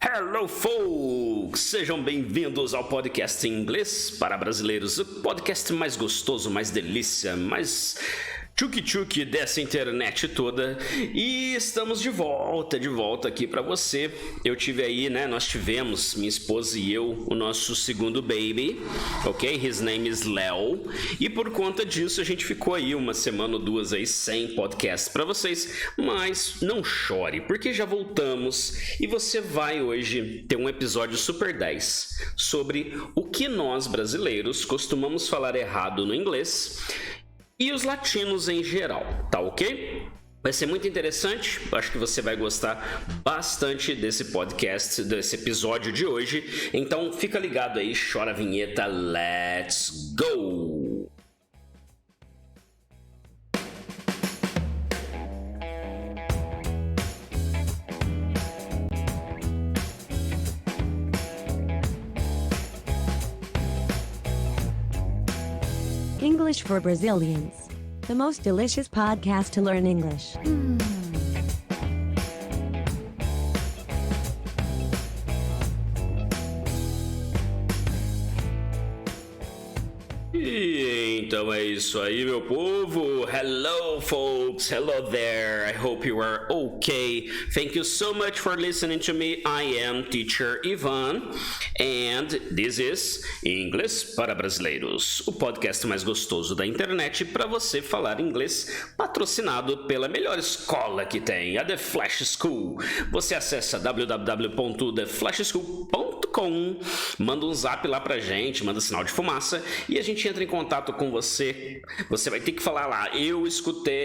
Hello, folks! Sejam bem-vindos ao podcast em inglês para brasileiros, o podcast mais gostoso, mais delícia, mais tchuki-tchuki dessa internet toda. E estamos de volta aqui para você. Nós tivemos, minha esposa e eu, o nosso segundo baby, ok? His name is Léo. E por conta disso a gente ficou aí uma semana ou duas aí sem podcast para vocês. Mas não chore, porque já voltamos e você vai hoje ter um episódio Super 10 sobre o que nós brasileiros costumamos falar errado no inglês e os latinos em geral, tá ok? Vai ser muito interessante, acho que você vai gostar bastante desse podcast, desse episódio de hoje. Então fica ligado aí, chora a vinheta, let's go! English for Brazilians. The most delicious podcast to learn English. E então é isso aí, meu povo. Hello, folks. Hello there. I hope you are okay. Thank you so much for listening to me. I am Teacher Ivan, and this is Inglês para Brasileiros, o podcast mais gostoso da internet para você falar inglês, patrocinado pela melhor escola que tem, a The Flash School. Você acessa www.theflashschool.com, manda um zap lá pra gente, manda sinal de fumaça e a gente entra em contato com você. Você vai ter que falar lá: eu escutei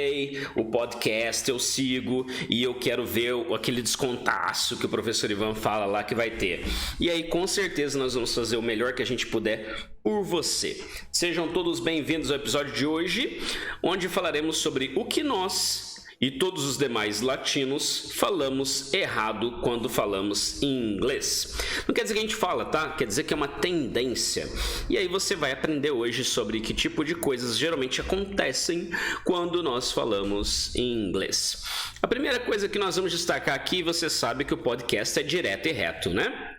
o podcast, eu sigo e eu quero ver aquele descontaço que o professor Ivan fala lá que vai ter. E aí com certeza nós vamos fazer o melhor que a gente puder por você. Sejam todos bem-vindos ao episódio de hoje, onde falaremos sobre o que nós e todos os demais latinos falamos errado quando falamos em inglês. Não quer dizer que a gente fala, tá? Quer dizer que é uma tendência. E aí você vai aprender hoje sobre que tipo de coisas geralmente acontecem quando nós falamos em inglês. A primeira coisa que nós vamos destacar aqui, você sabe que o podcast é direto e reto, né?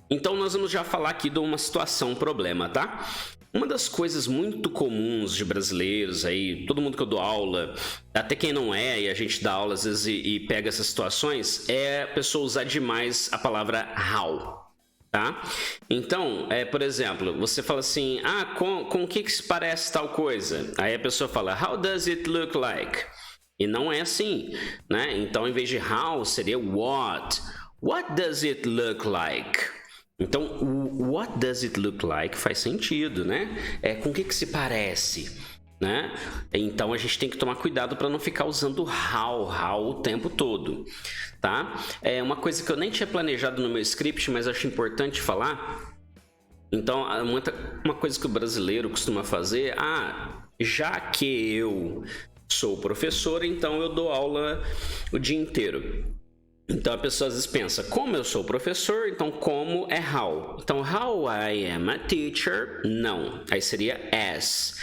Então nós vamos já falar aqui de uma situação, um problema, tá? Uma das coisas muito comuns de brasileiros aí, todo mundo que eu dou aula, até quem não é, e a gente dá aula às vezes e pega essas situações, é a pessoa usar demais a palavra how, tá? Então, por exemplo, você fala assim, com o que se parece tal coisa? Aí a pessoa fala, how does it look like? E não é assim, né? Então, em vez de how, seria what. What does it look like? Então, o what does it look like faz sentido, né? Com o que se parece, né? Então, a gente tem que tomar cuidado para não ficar usando how o tempo todo, tá? É uma coisa que eu nem tinha planejado no meu script, mas acho importante falar. Então, uma coisa que o brasileiro costuma fazer, já que eu sou professor, então eu dou aula o dia inteiro. Então a pessoa às vezes pensa, como eu sou professor, então como é how? Então how I am a teacher, não. Aí seria as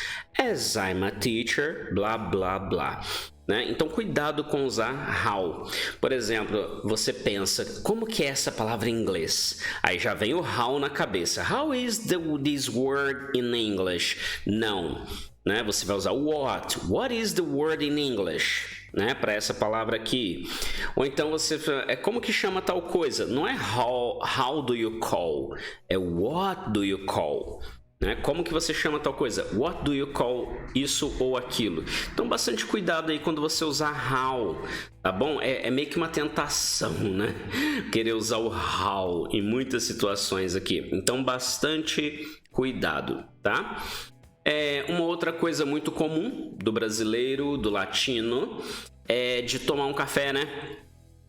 I'm a teacher, blá blá blá. Né? Então cuidado com usar how. Por exemplo, você pensa, como que é essa palavra em inglês? Aí já vem o how na cabeça. How is this word in English? Não. Né? Você vai usar what. What is the word in English? Né, para essa palavra aqui. Ou então você como que chama tal coisa? Não é how do you call, é what do you call, né? Como que você chama tal coisa? What do you call isso ou aquilo? Então bastante cuidado aí quando você usar how, tá bom? É meio que uma tentação, né? Querer usar o how em muitas situações aqui. Então bastante cuidado, tá? Uma outra coisa muito comum do brasileiro, do latino, é de tomar um café, né?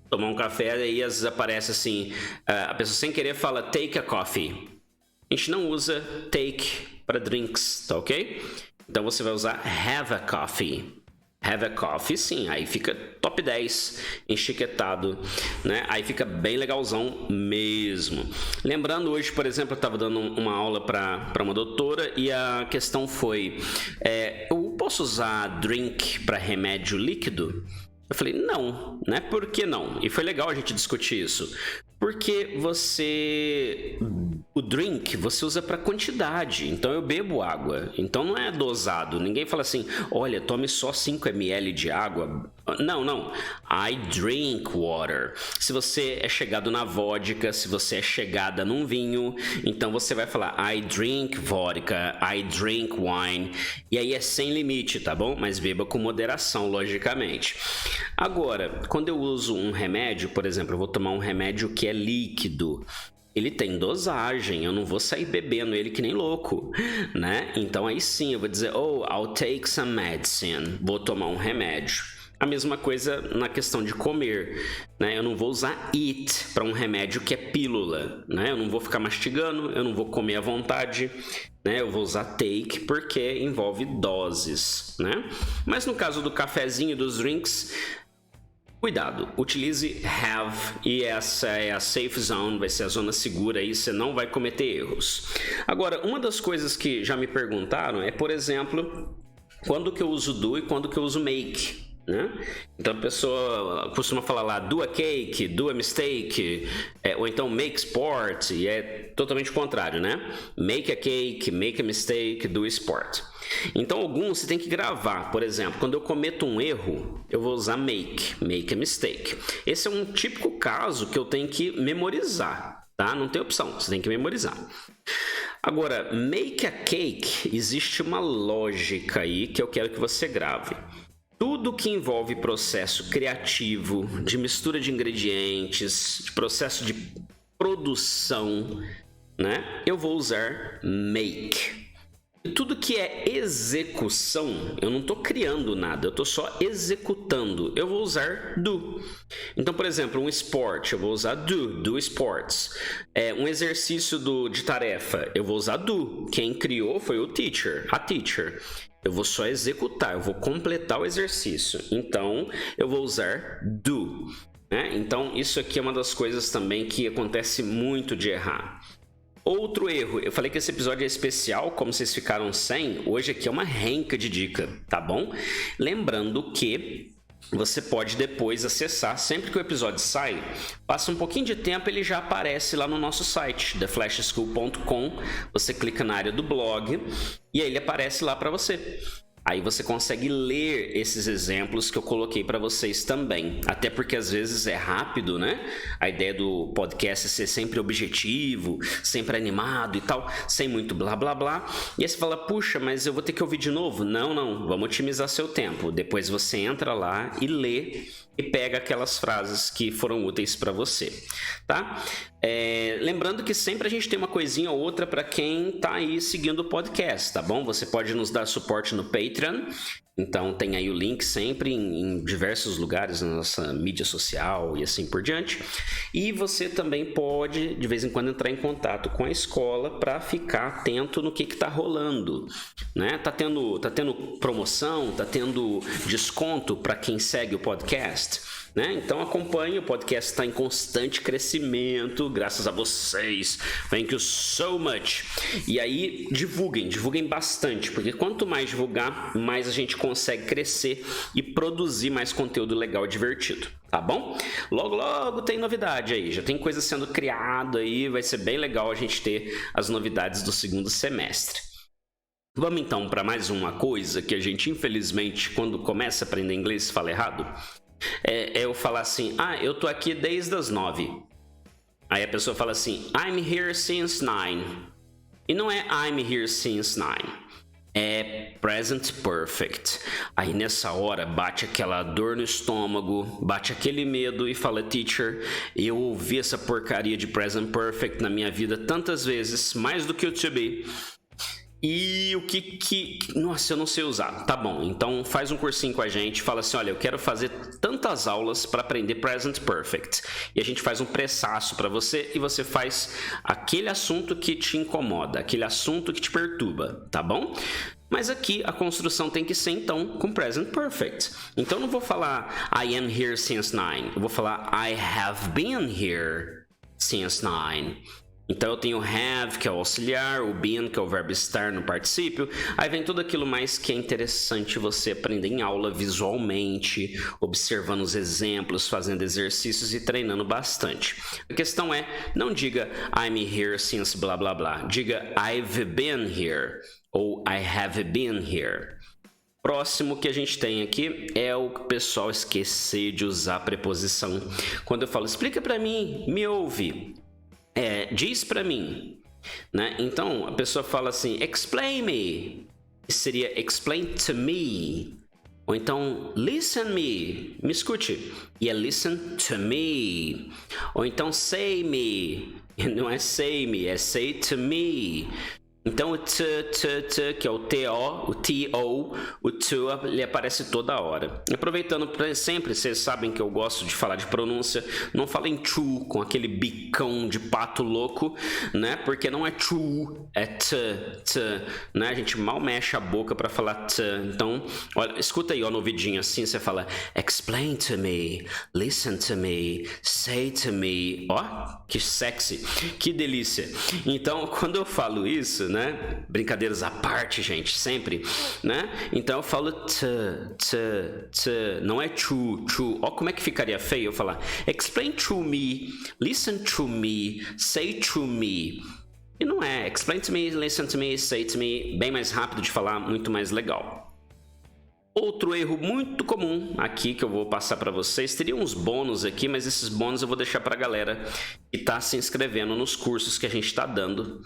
Tomar um café e às vezes aparece assim, a pessoa sem querer fala take a coffee. A gente não usa take para drinks, tá ok? Então você vai usar have a coffee. Have a coffee, sim, aí fica top 10, enchiquetado, né? Aí fica bem legalzão mesmo. Lembrando, hoje, por exemplo, eu estava dando uma aula para uma doutora e a questão foi, eu posso usar drink para remédio líquido? Eu falei, não, né? Por que não? E foi legal a gente discutir isso. Porque o drink você usa para quantidade. Então eu bebo água. Então não é dosado. Ninguém fala assim, olha, tome só 5 ml de água. Não. I drink water. Se você é chegado na vodka, se você é chegada num vinho, então você vai falar I drink vodka, I drink wine. E aí é sem limite, tá bom? Mas beba com moderação, logicamente. Agora, quando eu uso um remédio, por exemplo, eu vou tomar um remédio que é líquido. Ele tem dosagem, eu não vou sair bebendo ele que nem louco, né? Então aí sim eu vou dizer, I'll take some medicine. Vou tomar um remédio. A mesma coisa na questão de comer, né? Eu não vou usar eat para um remédio que é pílula, né? Eu não vou ficar mastigando, eu não vou comer à vontade, né? Eu vou usar take porque envolve doses, né? Mas no caso do cafezinho, dos drinks, cuidado, utilize have, e essa é a safe zone, vai ser a zona segura aí, você não vai cometer erros. Agora, uma das coisas que já me perguntaram é, por exemplo, quando que eu uso do e quando que eu uso make. Né? Então a pessoa costuma falar lá do a cake, do a mistake, ou então make sport, e é totalmente o contrário, né? Make a cake, make a mistake, do sport. Então alguns você tem que gravar. Por exemplo, quando eu cometo um erro, eu vou usar make a mistake. Esse é um típico caso que eu tenho que memorizar, tá? Não tem opção, você tem que memorizar. Agora, make a cake, existe uma lógica aí que eu quero que você grave. Tudo que envolve processo criativo, de mistura de ingredientes, de processo de produção, né? Eu vou usar make. E tudo que é execução, eu não estou criando nada, eu estou só executando. Eu vou usar do. Então, por exemplo, um esporte, eu vou usar do sports. Um exercício de tarefa, eu vou usar do. Quem criou foi o teacher, a teacher. Eu vou só executar, eu vou completar o exercício. Então, eu vou usar do. Né? Então, isso aqui é uma das coisas também que acontece muito de errar. Outro erro, eu falei que esse episódio é especial, como vocês ficaram sem, hoje aqui é uma renca de dica, tá bom? Lembrando que você pode depois acessar, sempre que o episódio sai, passa um pouquinho de tempo, ele já aparece lá no nosso site, theflashschool.com, você clica na área do blog e aí ele aparece lá para você. Aí você consegue ler esses exemplos que eu coloquei para vocês também. Até porque às vezes é rápido, né? A ideia do podcast é ser sempre objetivo, sempre animado e tal, sem muito blá blá blá. E aí você fala, puxa, mas eu vou ter que ouvir de novo? Não, vamos otimizar seu tempo. Depois você entra lá e lê e pega aquelas frases que foram úteis para você, tá? Lembrando que sempre a gente tem uma coisinha ou outra para quem tá aí seguindo o podcast, tá bom? Você pode nos dar suporte no Patreon, então tem aí o link sempre em diversos lugares na nossa mídia social e assim por diante. E você também pode, de vez em quando, entrar em contato com a escola para ficar atento no que tá rolando, né? Tá tendo promoção, tá tendo desconto para quem segue o podcast, né? Então acompanhe, o podcast está em constante crescimento, graças a vocês. Thank you so much. E aí divulguem bastante, porque quanto mais divulgar, mais a gente consegue crescer e produzir mais conteúdo legal e divertido, tá bom? Logo tem novidade aí, já tem coisa sendo criada aí, vai ser bem legal a gente ter as novidades do segundo semestre. Vamos então para mais uma coisa que a gente, infelizmente, quando começa a aprender inglês, fala errado. Eu falar assim, eu tô aqui desde as 9. Aí a pessoa fala assim, I'm here since 9. E não é I'm here since 9. É present perfect. Aí nessa hora bate aquela dor no estômago, bate aquele medo e fala, teacher, eu ouvi essa porcaria de present perfect na minha vida tantas vezes, mais do que o to be. E o nossa, eu não sei usar. Tá bom, então faz um cursinho com a gente, fala assim, olha, eu quero fazer tantas aulas para aprender present perfect. E a gente faz um pré-saço para você e você faz aquele assunto que te incomoda, aquele assunto que te perturba, tá bom? Mas aqui a construção tem que ser então com present perfect. Então eu não vou falar I am here since 9. Eu vou falar I have been here since 9. Então eu tenho have, que é o auxiliar, o been, que é o verbo estar no particípio. Aí vem tudo aquilo mais que é interessante você aprender em aula visualmente, observando os exemplos, fazendo exercícios e treinando bastante. A questão é, não diga I'm here since blá blá blá. Diga I've been here ou I have been here. Próximo que a gente tem aqui é o pessoal esquecer de usar a preposição. Quando eu falo explica pra mim, me ouve. Diz pra mim, né? Então a pessoa fala assim, explain me, seria explain to me, ou então listen me escute, e é listen to me, ou então say me, não é say me, é say to me. Então o t, que é o TO, o TO, o to, ele aparece toda hora. Aproveitando sempre, vocês sabem que eu gosto de falar de pronúncia, não falem to com aquele bicão de pato louco, né? Porque não é to, é t, né? A gente mal mexe a boca para falar t. Então, olha, escuta aí, ó, no ouvidinho assim, você fala explain to me, listen to me, say to me. Ó, que sexy, que delícia. Então, quando eu falo isso, né? Brincadeiras à parte, gente, sempre, né? Então eu falo t, não é true. Ó, como é que ficaria feio eu falar explain to me, listen to me, say to me. E não é explain to me, listen to me, say to me, bem mais rápido de falar, muito mais legal. Outro erro muito comum aqui que eu vou passar para vocês, teria uns bônus aqui, mas esses bônus eu vou deixar para a galera que está se inscrevendo nos cursos que a gente está dando,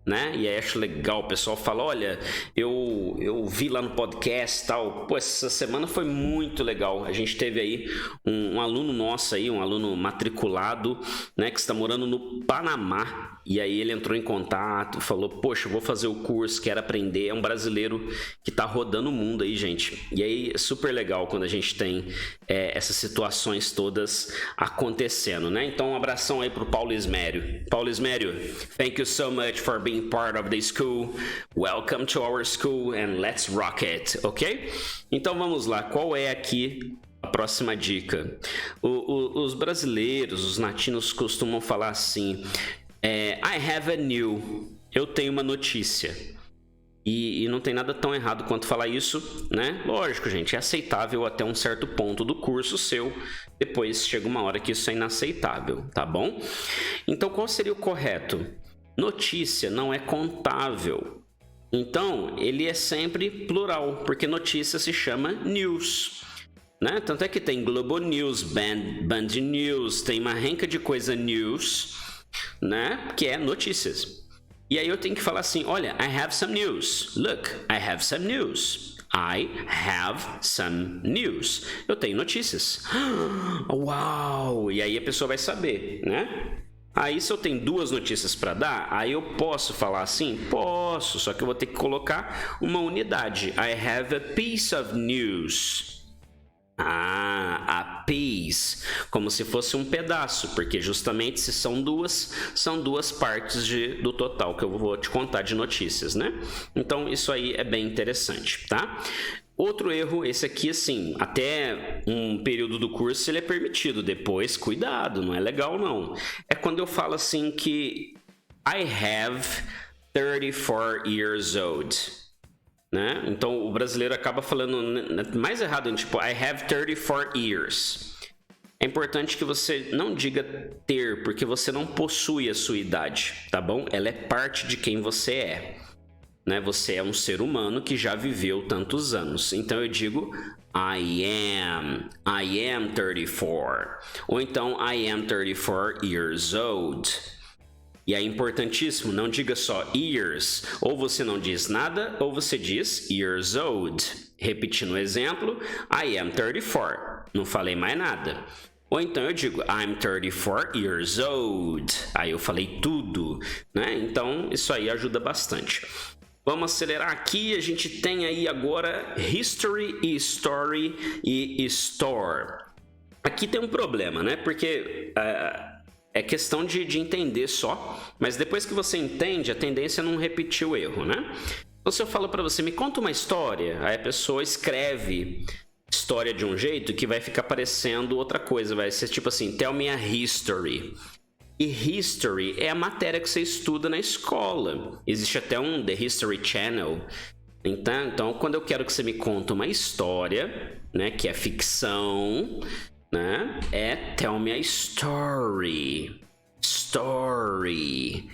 né? E aí acho legal, o pessoal fala, olha, eu vi lá no podcast e tal, pô, essa semana foi muito legal, a gente teve aí um aluno nosso aí, um aluno matriculado, né, que está morando no Panamá, e aí ele entrou em contato, falou, poxa, eu vou fazer o curso, quero aprender, é um brasileiro que tá rodando o mundo aí, gente, e aí é super legal quando a gente tem essas situações todas acontecendo, né? Então um abração aí pro Paulo Ismério. Paulo Ismério, thank you so much for being part of the school. Welcome to our school and let's rock it, ok? Então vamos lá, qual é aqui a próxima dica? Os brasileiros, os latinos costumam falar assim, I have a new, eu tenho uma notícia. E não tem nada tão errado quanto falar isso, né? Lógico, gente, é aceitável até um certo ponto do curso seu. Depois chega uma hora que isso é inaceitável, tá bom? Então qual seria o correto? Notícia não é contável. Então, ele é sempre plural, porque notícia se chama news, né? Tanto é que tem Globo News, Band News, tem uma renca de coisa news, né? Que é notícias. E aí eu tenho que falar assim, olha, I have some news. Look, I have some news. I have some news. Eu tenho notícias. Uau! E aí a pessoa vai saber, né? Aí se eu tenho duas notícias para dar, aí eu posso falar assim? Posso, só que eu vou ter que colocar uma unidade. I have a piece of news. A piece, como se fosse um pedaço, porque justamente se são duas partes do total que eu vou te contar de notícias, né? Então isso aí é bem interessante, tá? Outro erro, esse aqui assim, até um período do curso ele é permitido, depois cuidado, não é legal não. É quando eu falo assim que I have 34 years old. Né? Então o brasileiro acaba falando mais errado, tipo I have 34 years. É importante que você não diga ter, porque você não possui a sua idade, tá bom? Ela é parte de quem você é, né? Você é um ser humano que já viveu tantos anos. Então eu digo I am 34. Ou então I am 34 years old. E é importantíssimo, não diga só years, ou você não diz nada, ou você diz years old. Repetindo o exemplo, I am 34, não falei mais nada. Ou então eu digo, I'm 34 years old, aí eu falei tudo, né? Então isso aí ajuda bastante. Vamos acelerar aqui, a gente tem aí agora history e story e store. Aqui tem um problema, né? Porque é questão de entender só, mas depois que você entende, a tendência é não repetir o erro, né? Então, se eu falo para você, me conta uma história, aí a pessoa escreve história de um jeito que vai ficar parecendo outra coisa, vai ser tipo assim, tell me a history. E history é a matéria que você estuda na escola. Existe até um The History Channel. Então, quando eu quero que você me conte uma história, né, que é ficção, né, é tell me a story. Story.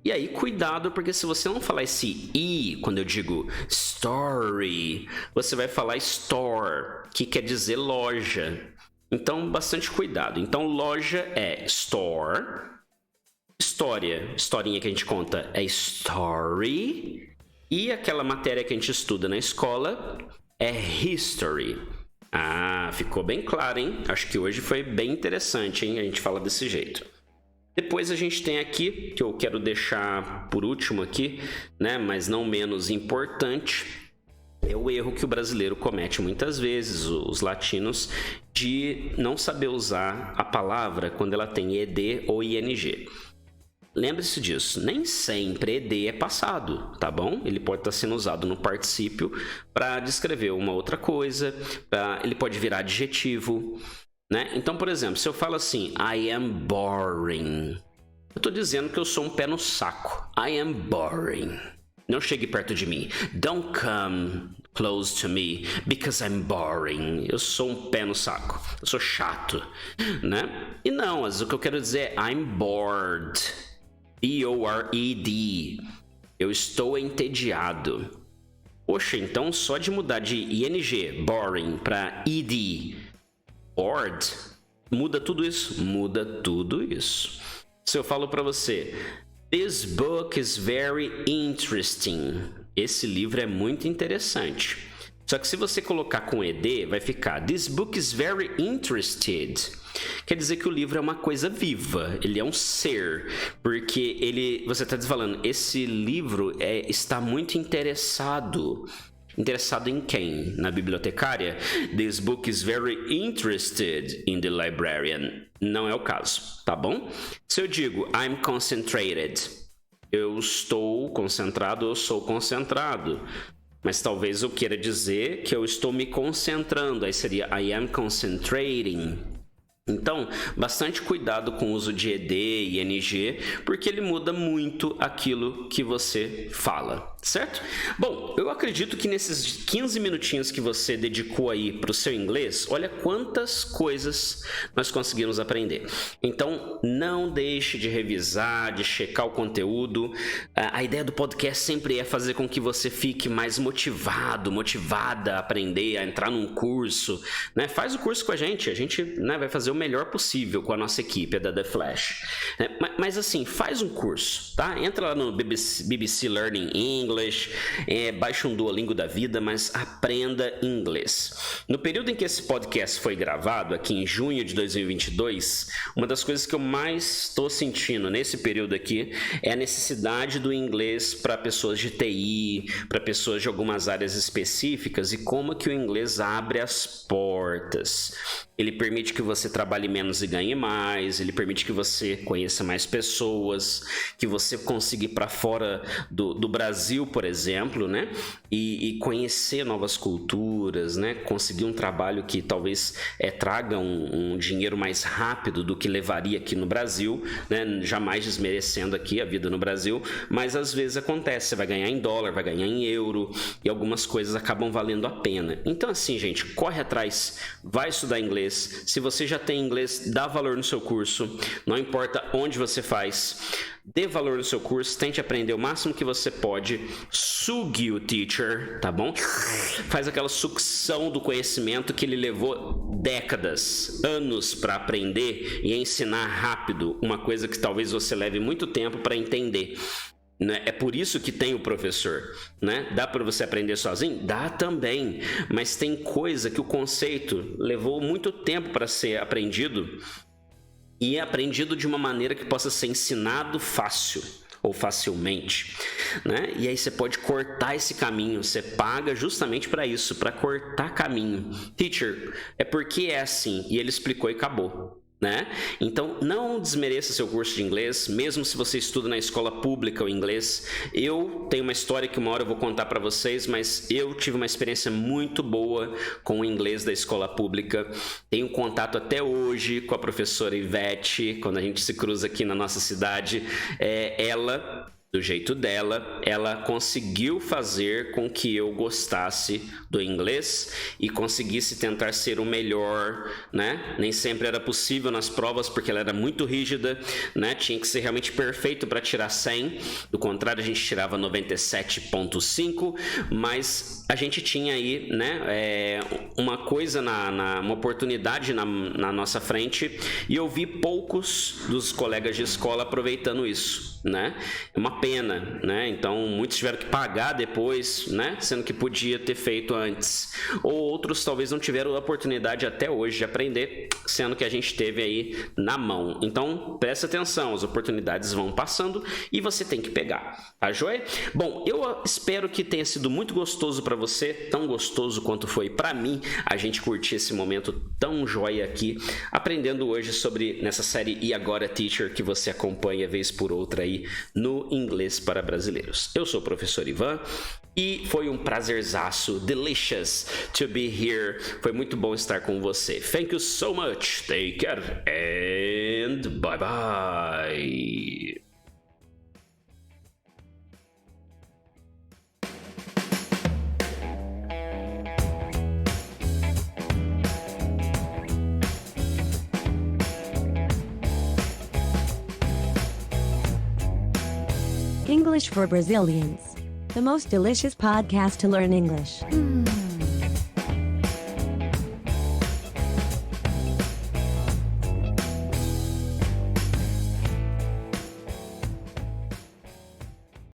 E aí, cuidado, porque se você não falar esse I, quando eu digo story, você vai falar store, que quer dizer loja. Então, bastante cuidado. Então, loja é store. História, historinha que a gente conta é story. E aquela matéria que a gente estuda na escola é history. Ah, ficou bem claro, hein? Acho que hoje foi bem interessante, hein? A gente fala desse jeito. Depois a gente tem aqui, que eu quero deixar por último aqui, né? Mas não menos importante, é o erro que o brasileiro comete muitas vezes, os latinos, de não saber usar a palavra quando ela tem ed ou ing. Lembre-se disso, nem sempre ed é passado, tá bom? Ele pode estar sendo usado no particípio para descrever uma outra coisa, ele pode virar adjetivo, né? Então, por exemplo, se eu falo assim, I am boring, eu estou dizendo que eu sou um pé no saco. I am boring. Não chegue perto de mim. Don't come close to me because I'm boring. Eu sou um pé no saco. Eu sou chato, né? E não, mas o que eu quero dizer é I'm bored. B-O-R-E-D. Eu estou entediado. Poxa, então só de mudar de ing, boring, para ed, bored, muda tudo isso? Muda tudo isso. Se eu falo para você, this book is very interesting. Esse livro é muito interessante. Só que se você colocar com ed, vai ficar this book is very interested. Quer dizer que o livro é uma coisa viva, ele é um ser, porque você está falando, esse livro está muito interessado. Interessado em quem? Na bibliotecária? This book is very interested in the librarian. Não é o caso, tá bom? Se eu digo I'm concentrated, eu estou concentrado, eu sou concentrado. Mas talvez eu queira dizer que eu estou me concentrando. Aí seria I am concentrating. Então, bastante cuidado com o uso de ed e ing, porque ele muda muito aquilo que você fala, certo? Bom, eu acredito que nesses 15 minutinhos que você dedicou aí para o seu inglês, olha quantas coisas nós conseguimos aprender. Então, não deixe de revisar, de checar o conteúdo. A ideia do podcast sempre é fazer com que você fique mais motivada a aprender, a entrar num curso, né? Faz o curso com a gente, né, vai fazer o melhor possível com a nossa equipe da The Flash. Mas assim, faz um curso, tá? Entra lá no BBC Learning English, baixa um Duolingo da vida, mas aprenda inglês. No período em que esse podcast foi gravado, aqui em junho de 2022, uma das coisas que eu mais estou sentindo nesse período aqui é a necessidade do inglês para pessoas de TI, para pessoas de algumas áreas específicas, e como que o inglês abre as portas. Ele permite que você trabalhe menos e ganhe mais, ele permite que você conheça mais pessoas, que você consiga ir para fora do Brasil, por exemplo, né? E conhecer novas culturas, né? Conseguir um trabalho que talvez traga um dinheiro mais rápido do que levaria aqui no Brasil, né? Jamais desmerecendo aqui a vida no Brasil, mas às vezes acontece, você vai ganhar em dólar, vai ganhar em euro, e algumas coisas acabam valendo a pena. Então assim, gente, corre atrás, vai estudar inglês. Se você já tem inglês, dá valor no seu curso, não importa onde você faz, dê valor no seu curso, tente aprender o máximo que você pode, sugue o teacher, tá bom? Faz aquela sucção do conhecimento que ele levou décadas, anos para aprender e ensinar rápido uma coisa que talvez você leve muito tempo para entender. É por isso que tem o professor, né? Dá para você aprender sozinho? Dá também, mas tem coisa que o conceito levou muito tempo para ser aprendido e é aprendido de uma maneira que possa ser ensinado fácil ou facilmente, né? E aí você pode cortar esse caminho, você paga justamente para isso, para cortar caminho. Teacher, é porque é assim, e ele explicou e acabou. né? Então, não desmereça seu curso de inglês, mesmo se você estuda na escola pública o inglês. Eu tenho uma história que uma hora eu vou contar para vocês, mas eu tive uma experiência muito boa com o inglês da escola pública. Tenho contato até hoje com a professora Ivete, quando a gente se cruza aqui na nossa cidade. Ela, do jeito dela, ela conseguiu fazer com que eu gostasse do inglês e conseguisse tentar ser o melhor, né? Nem sempre era possível nas provas, porque ela era muito rígida, né? Tinha que ser realmente perfeito para tirar 100, do contrário a gente tirava 97,5, mas a gente tinha aí, né, uma coisa, uma oportunidade na nossa frente, e eu vi poucos dos colegas de escola aproveitando isso, né? É uma pena, né? Então muitos tiveram que pagar depois, né? Sendo que podia ter feito antes, ou outros talvez não tiveram a oportunidade até hoje de aprender, sendo que a gente teve aí na mão. Então presta atenção, as oportunidades vão passando e você tem que pegar, tá joia? Bom, eu espero que tenha sido muito gostoso para você, tão gostoso quanto foi para mim a gente curtir esse momento tão joia aqui, aprendendo hoje sobre, nessa série E Agora Teacher, que você acompanha vez por outra aí no Inglês para Brasileiros. Eu sou o professor Ivan e foi um prazerzaço, delicious to be here. Foi muito bom estar com você. Thank you so much. Take care and bye bye. English for Brazilians. The most delicious podcast to learn English.